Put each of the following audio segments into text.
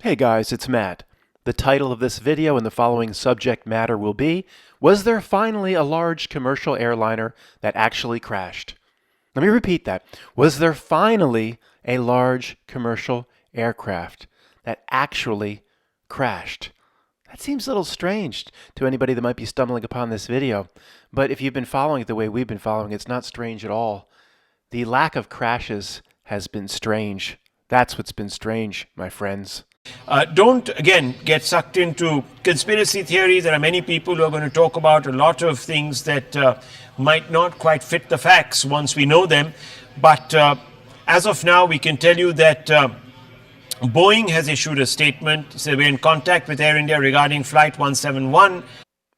Hey guys, it's Matt. The title of this video and the following subject matter will be, was there finally a large commercial airliner that actually crashed? Let me repeat that. Was there finally a large commercial aircraft that actually crashed? That seems a little strange to anybody that might be stumbling upon this video, but if you've been following it the way we've been following, it's not strange at all. The lack of crashes has been strange. That's what's been strange, my friends. Don't, again, get sucked into conspiracy theories. There are many people who are going to talk about a lot of things that might not quite fit the facts once we know them. But as of now, we can tell you that Boeing has issued a statement. So we're in contact with Air India regarding Flight 171.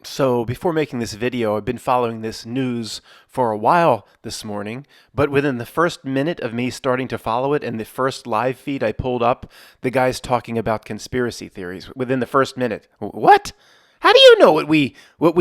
So before making this video, I've been following this news for a while this morning, but within the first minute of me starting to follow it and the first live feed I pulled up, the guy's talking about conspiracy theories within the first minute. What? How do you know what we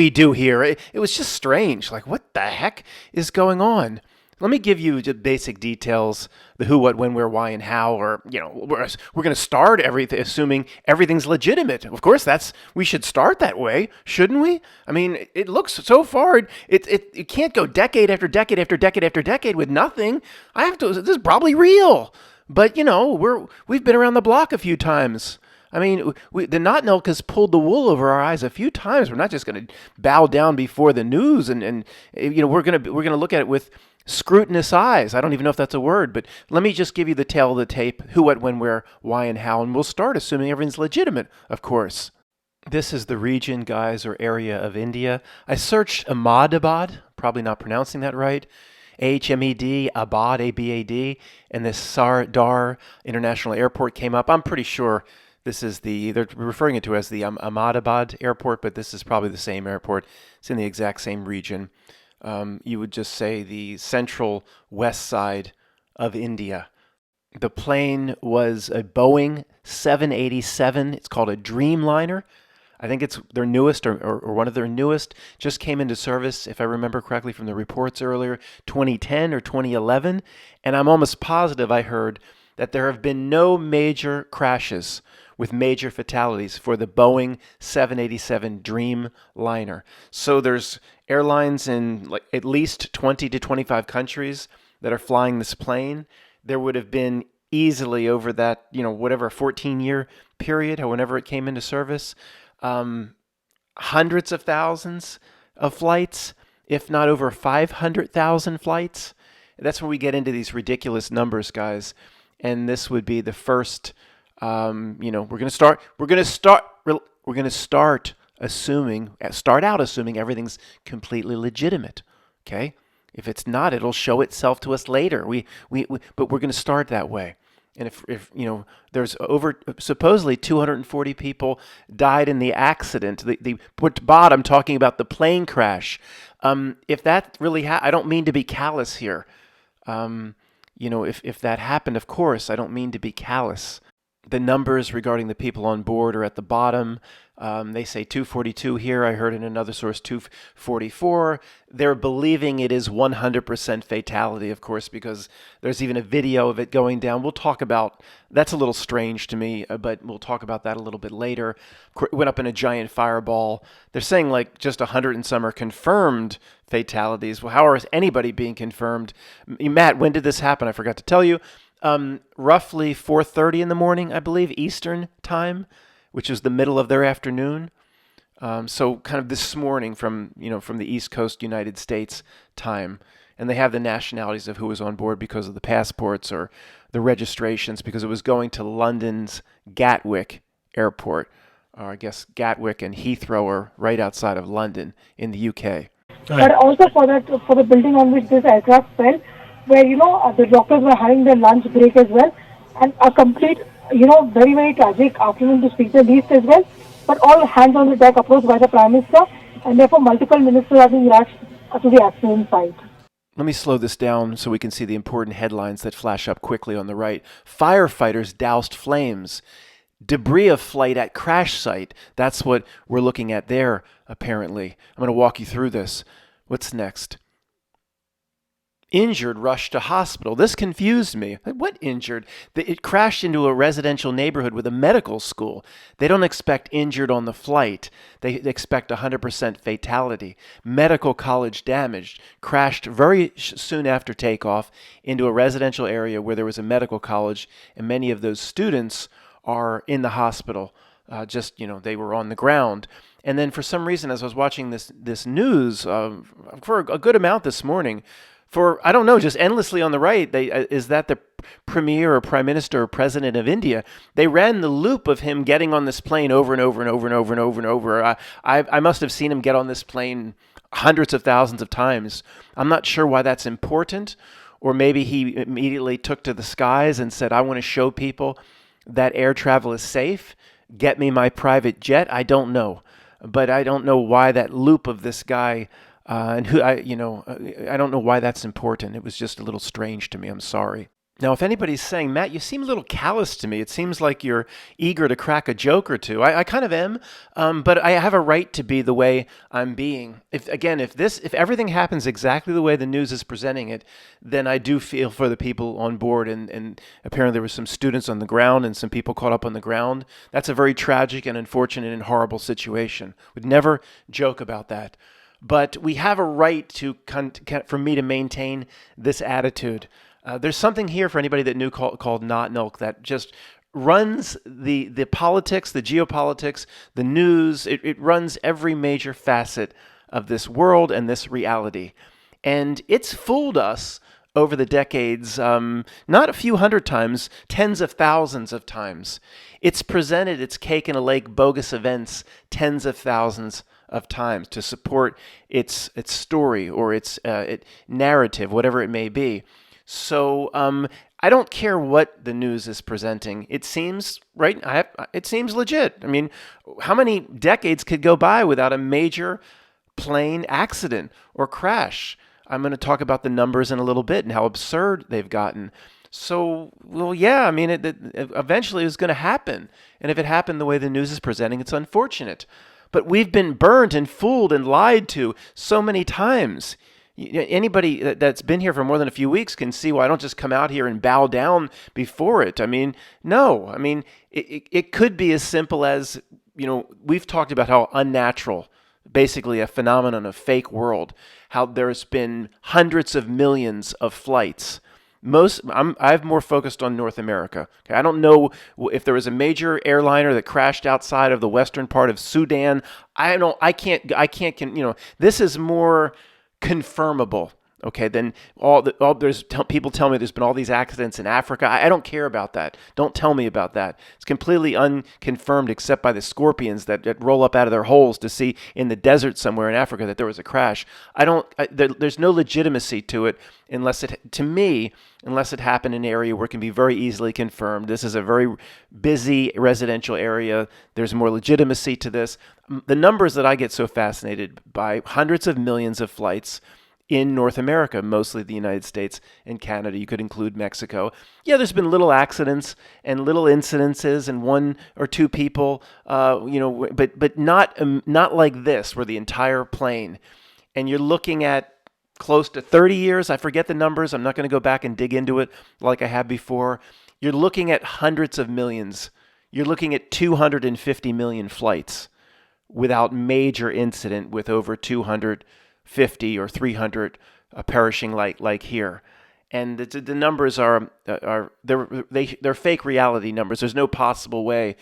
do here? It was just strange. Like, what the heck is going on? Let me give you the basic details, the who, what, when, where, why, and how, or, we're going to start everything assuming everything's legitimate. Of course, we should start that way, shouldn't we? I mean, it looks so far, it can't go decade after decade after decade after decade with nothing. This is probably real. But, we've been around the block a few times. I mean, the Notnilc has pulled the wool over our eyes a few times. We're not just going to bow down before the news, and we're going to look at it with scrutinous eyes. I don't even know if that's a word, but let me just give you the tale of the tape, who, what, when, where, why, and how, and we'll start assuming everything's legitimate, of course. This is the region, guys, or area of India. I searched Ahmedabad, probably not pronouncing that right, Ahmed, Abad, A-B-A-D, and this Sardar International Airport came up. I'm pretty sure this is they're referring it to as the Ahmedabad Airport, but this is probably the same airport. It's in the exact same region. You would just say the central west side of India. The plane was a Boeing 787. It's called a Dreamliner. I think it's their newest or one of their newest. Just came into service, if I remember correctly from the reports earlier, 2010 or 2011. And I'm almost positive I heard that there have been no major crashes with major fatalities for the Boeing 787 Dreamliner. So there's airlines in at least 20 to 25 countries that are flying this plane. There would have been easily over that, whatever, 14-year period, whenever it came into service, hundreds of thousands of flights, if not over 500,000 flights. That's where we get into these ridiculous numbers, guys. And this would be the first. We're going to start out assuming everything's completely legitimate. Okay, if it's not, it'll show itself to us later. But we're going to start that way. And if there's over supposedly 240 people died in the accident. The bottom talking about the plane crash. If that really I don't mean to be callous here. If that happened, of course, I don't mean to be callous. The numbers regarding the people on board are at the bottom. They say 242 here. I heard in another source 244. They're believing it is 100% fatality, of course, because there's even a video of it going down. We'll talk about that's a little strange to me, but we'll talk about that a little bit later. It went up in a giant fireball. They're saying like just 100 and some are confirmed fatalities. Well, how is anybody being confirmed? Matt, when did this happen? I forgot to tell you. Roughly 4:30 in the morning, I believe, Eastern time, which is the middle of their afternoon. So kind of this morning from the East Coast United States time. And they have the nationalities of who was on board because of the passports or the registrations, because it was going to London's Gatwick Airport. I guess Gatwick and Heathrow are right outside of London in the UK. But also for the building on which this aircraft fell, where the doctors were having their lunch break as well, and a complete very, very tragic afternoon to speak the least as well. But all hands on the deck approached by the Prime Minister, and therefore multiple ministers have been rushed to the accident site. Let me slow this down so we can see the important headlines that flash up quickly on the right. Firefighters doused flames. Debris of flight at crash site. That's what we're looking at there, apparently. I'm going to walk you through this. What's next? injured rushed to hospital. This confused me. Like, what injured? It crashed into a residential neighborhood with a medical school. They don't expect injured on the flight. They expect 100% fatality. Medical college damaged. Crashed very soon after takeoff into a residential area where there was a medical college, and many of those students are in the hospital. They were on the ground. And then for some reason, as I was watching this news for a good amount this morning, I don't know, just endlessly on the right, is that the premier or prime minister or president of India? They ran the loop of him getting on this plane over and over and over and over and over and over. I must have seen him get on this plane hundreds of thousands of times. I'm not sure why that's important. Or maybe he immediately took to the skies and said, I want to show people that air travel is safe. Get me my private jet. I don't know. But I don't know why that loop of this guy I don't know why that's important. It was just a little strange to me. I'm sorry. Now, if anybody's saying, Matt, you seem a little callous to me. It seems like you're eager to crack a joke or two. I kind of am, but I have a right to be the way I'm being. If everything happens exactly the way the news is presenting it, then I do feel for the people on board. And apparently there were some students on the ground and some people caught up on the ground. That's a very tragic and unfortunate and horrible situation. We'd never joke about that. But we have a right for me to maintain this attitude. There's something here for anybody that knew called Notnilc that just runs the politics, the geopolitics, the news. It runs every major facet of this world and this reality. And it's fooled us over the decades, not a few hundred times, tens of thousands of times. It's presented its cake and a lake bogus events tens of thousands of times to support its story or its narrative, whatever it may be. So I don't care what the news is presenting. It seems right. It seems legit. I mean, how many decades could go by without a major plane accident or crash? I'm going to talk about the numbers in a little bit and how absurd they've gotten. So, well, yeah, I mean, it eventually is going to happen. And if it happened the way the news is presenting, it's unfortunate. But we've been burned and fooled and lied to so many times. Anybody that's been here for more than a few weeks can see why I don't just come out here and bow down before it. I mean, no. I mean, it could be as simple as, we've talked about how unnatural, basically a phenomenon of fake world, how there's been hundreds of millions of flights. I've more focused on North America. Okay, I don't know if there was a major airliner that crashed outside of the western part of Sudan. This is more confirmable, okay, then people tell me there's been all these accidents in Africa. I don't care about that. Don't tell me about that. It's completely unconfirmed except by the scorpions that roll up out of their holes to see in the desert somewhere in Africa that there was a crash. There's no legitimacy to it unless it happened in an area where it can be very easily confirmed. This is a very busy residential area. There's more legitimacy to this. The numbers that I get so fascinated by, hundreds of millions of flights in North America, mostly the United States and Canada. You could include Mexico. Yeah, there's been little accidents and little incidences and one or two people, but not like this, where the entire plane. And you're looking at close to 30 years. I forget the numbers. I'm not going to go back and dig into it like I have before. You're looking at hundreds of millions. You're looking at 250 million flights without major incident, with over 250 or 300 perishing like here. And the numbers they're fake reality numbers. There's no possible way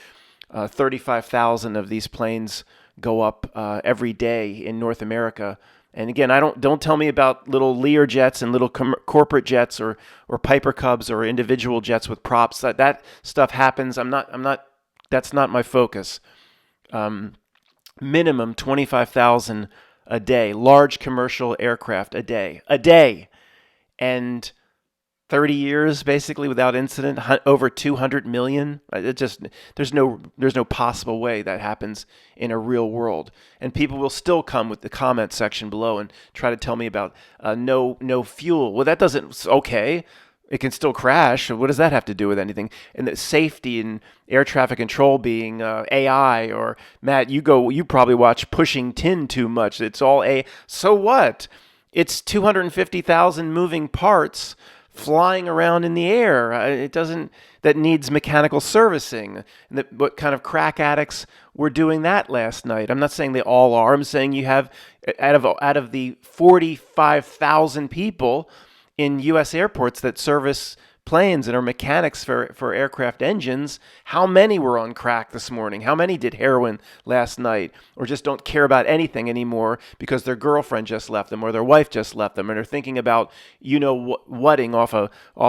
35,000 of these planes go up every day in North America. And again, don't tell me about little Lear jets and little corporate jets or Piper Cubs or individual jets with props. That stuff happens. That's not my focus. Minimum 25,000 a day, large commercial aircraft a day, and 30 years basically without incident, over 200 million. There's no possible way that happens in a real world. And people will still come with the comment section below and try to tell me about no fuel. Well, that doesn't, okay. It can still crash. What does that have to do with anything? And the safety and air traffic control being AI, or Matt, you probably watch Pushing Tin too much. It's all so what? It's 250,000 moving parts flying around in the air. It doesn't, that needs mechanical servicing. And what kind of crack addicts were doing that last night? I'm not saying they all are. I'm saying you have, out of the 45,000 people in U.S. airports that service planes and are mechanics for aircraft engines, how many were on crack this morning? How many did heroin last night, or just don't care about anything anymore because their girlfriend just left them or their wife just left them, and are thinking about whatting off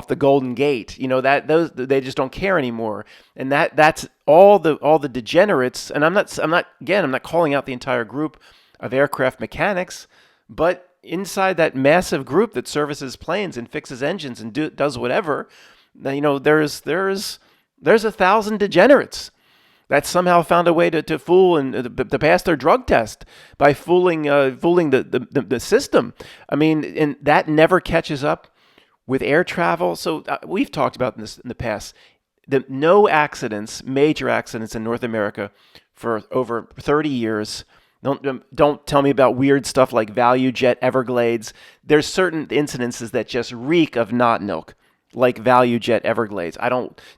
the Golden Gate? That those, they just don't care anymore, and that's all the degenerates. And I'm not calling out the entire group of aircraft mechanics, but inside that massive group that services planes and fixes engines and does whatever, there's 1,000 degenerates that somehow found a way to fool and to pass their drug test by fooling the system. I mean, and that never catches up with air travel. So we've talked about this in the past. No accidents, major accidents in North America for over 30 years. Don't tell me about weird stuff like ValueJet Everglades. There's certain incidences that just reek of Notnilc, like ValueJet Everglades.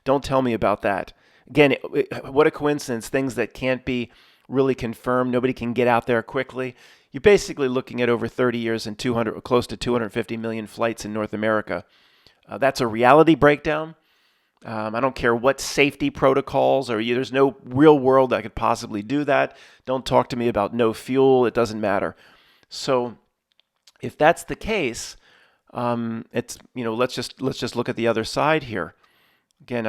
Don't tell me about that. Again, what a coincidence. Things that can't be really confirmed. Nobody can get out there quickly. You're basically looking at over 30 years and close to 250 million flights in North America. That's a reality breakdown. I don't care what safety protocols, there's no real world that could possibly do that. Don't talk to me about no fuel. It doesn't matter. So if that's the case, it's, let's just look at the other side here. Again,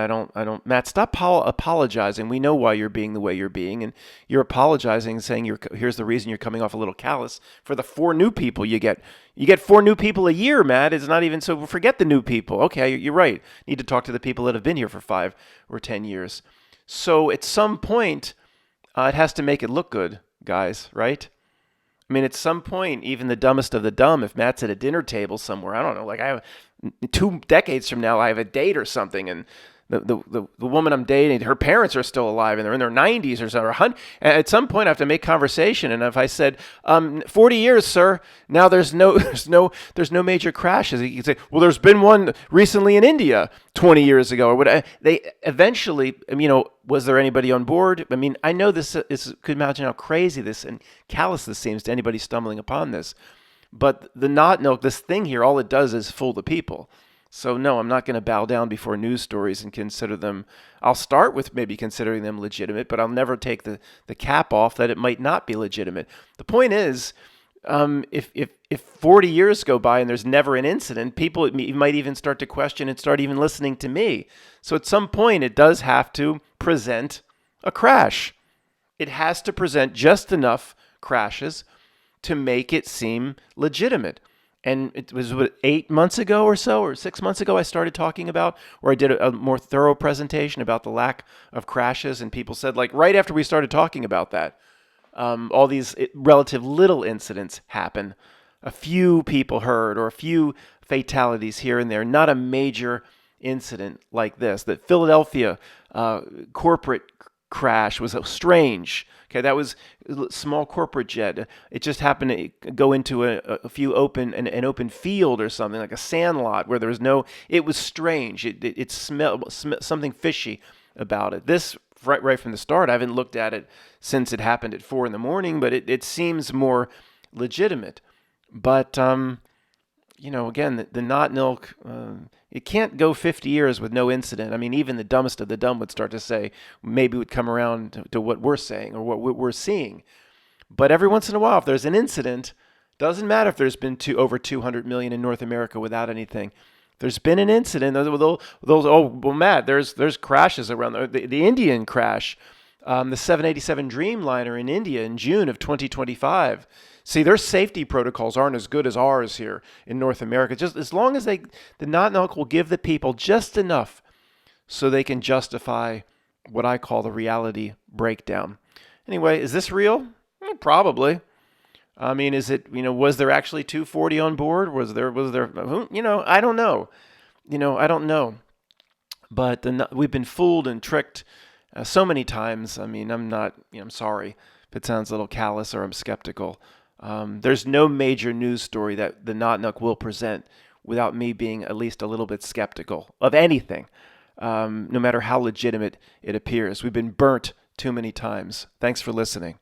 Matt, stop apologizing. We know why you're being the way you're being, and you're apologizing, saying here's the reason you're coming off a little callous for the 4 new people you get. You get 4 new people a year, Matt. It's not even, so forget the new people. Okay, you're right. Need to talk to the people that have been here for 5 or 10 years. So at some point, it has to make it look good, guys, right? I mean, at some point, even the dumbest of the dumb, if Matt's at a dinner table somewhere, I don't know, like I have 2 decades from now, I have a date or something, and the woman I'm dating, her parents are still alive, and they're in their 90s or so. At some point, I have to make conversation. And if I said, 40 years, sir, now there's no major crashes, you can say, well, there's been one recently in India 20 years ago, or what? They eventually, was there anybody on board? I mean, I know this could imagine how crazy this and callous this seems to anybody stumbling upon this. But the Notnilc, this thing here, all it does is fool the people. So no, I'm not going to bow down before news stories and consider them. I'll start with maybe considering them legitimate, but I'll never take the cap off that it might not be legitimate. The point is, if 40 years go by and there's never an incident, people might even start to question and start even listening to me. So at some point, it does have to present a crash. It has to present just enough crashes to make it seem legitimate. And it was 8 months ago or so, or 6 months ago, I started talking about, or I did a more thorough presentation about the lack of crashes. And people said, like, right after we started talking about that, all these relative little incidents happen. A few people hurt or a few fatalities here and there, not a major incident like this. The Philadelphia corporate crash was strange. Okay, that was a small corporate jet. It just happened to go into a few an open field or something, like a sand lot where there was no. It was strange. It smelled something fishy about it. This right from the start. I haven't looked at it since it happened at 4 a.m, but it seems more legitimate. But again, the Notnilc, it can't go 50 years with no incident. I mean, even the dumbest of the dumb would start to say, maybe would come around to what we're saying or what we're seeing. But every once in a while, if there's an incident, doesn't matter if there's been over 200 million in North America without anything. There's been an incident. Matt, there's crashes around the Indian crash, the 787 Dreamliner in India in June of 2025. See, their safety protocols aren't as good as ours here in North America. Just as long as the Notnilc will give the people just enough so they can justify what I call the reality breakdown. Anyway, is this real? Probably. I mean, is it, was there actually 240 on board? Was there, I don't know. I don't know. But we've been fooled and tricked so many times. I mean, I'm not, I'm sorry if it sounds a little callous or I'm skeptical. There's no major news story that the Notnilc will present without me being at least a little bit skeptical of anything, no matter how legitimate it appears. We've been burnt too many times. Thanks for listening.